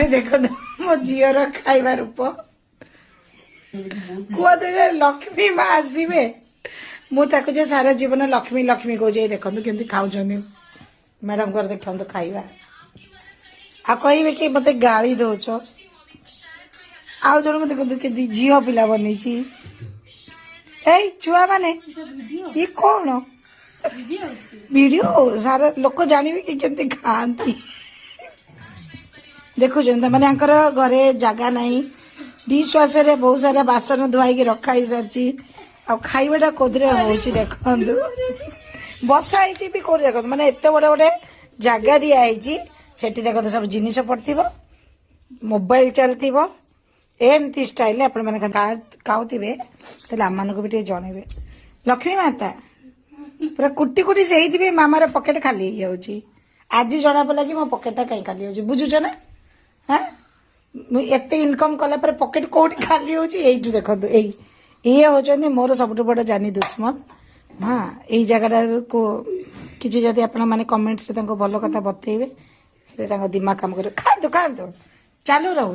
ଦେଖ ମୋ ଝିଅର ଖାଇବା ରୂପ କୁହନ୍ତୁ ଲକ୍ଷ୍ମୀ ମା ଆସିବେ ମୁଁ ତାକୁ ଯେ ସାରା ଜୀବନ ଲକ୍ଷ୍ମୀ ଲକ୍ଷ୍ମୀ କହୁଛି ଦେଖନ୍ତୁ କେମିତି ଖାଉଛନ୍ତି ମ୍ୟାଡାମଙ୍କର ଦେଖନ୍ତୁ ଖାଇବା ଆଉ କହିବେ କି ମତେ ଗାଳି ଦଉଛ ଆଉ ଜଣଙ୍କୁ ଦେଖନ୍ତୁ କେମିତି ଝିଅ ପିଲା ବନେଇଛି ଏଇ ଛୁଆ ମାନେ ଇଏ କଣ ଭିଡିଓ ସାରା ଲୋକ ଜାଣିବେ କି କେମିତି ଖାଆନ୍ତି ଦେଖୁଛନ୍ତି ମାନେ ଆଙ୍କର ଘରେ ଜାଗା ନାହିଁ ଡିସ୍ ୱାସରେ ବହୁତ ସାରା ବାସନ ଧୁଆଇକି ରଖା ହେଇସାରିଛି ଆଉ ଖାଇବାଟା କୋଉଥିରେ ହଉଛି ଦେଖନ୍ତୁ ବସା ହେଇଛି ବି କୋଉଠି ଦେଖନ୍ତୁ ମାନେ ଏତେ ବଡ ଗୋଟେ ଜାଗା ଦିଆ ହେଇଛି ସେଠି ଦେଖନ୍ତୁ ସବୁ ଜିନିଷ ପଡିଥିବ ମୋବାଇଲ ଚାଲିଥିବ ଏମିତି ଷ୍ଟାଇଲରେ ଆପଣ ମାନେ ଖାଉଥିବେ ତାହେଲେ ଆମମାନଙ୍କୁ ବି ଟିକେ ଜଣେଇବେ ଲକ୍ଷ୍ମୀ ମାତା ପୁରା କୁଟି କୁଟି ସେଇଥିବେ ମାମାର ପକେଟ ଖାଲି ହେଇଯାଉଛି ଆଜି ଜଣା ପଡିଲା କି ମୋ ପକେଟଟା କାହିଁ ଖାଲି ହଉଛି ବୁଝୁଛ ନା ହଁ ମୁଁ ଏତେ ଇନକମ୍ କଲା ପରେ ପକେଟ କୋଉଠି ଖାଲି ହଉଛି ଏଇଠୁ ଦେଖନ୍ତୁ ଇଏ ହଉଛନ୍ତି ମୋର ସବୁଠୁ ବଡ ଜାନି ଦୁଶ୍ମନ ହଁ ଏଇ ଜାଗାଟାକୁ କିଛି ଯଦି ଆପଣ ମାନେ କମେଣ୍ଟରେ ତାଙ୍କୁ ଭଲ କଥା ବତେଇବେ ତାଙ୍କ ଦିମାଗ କାମ କରିବ ଖାଆନ୍ତୁ ଖାଆନ୍ତୁ ଚାଲୁ ରହୁ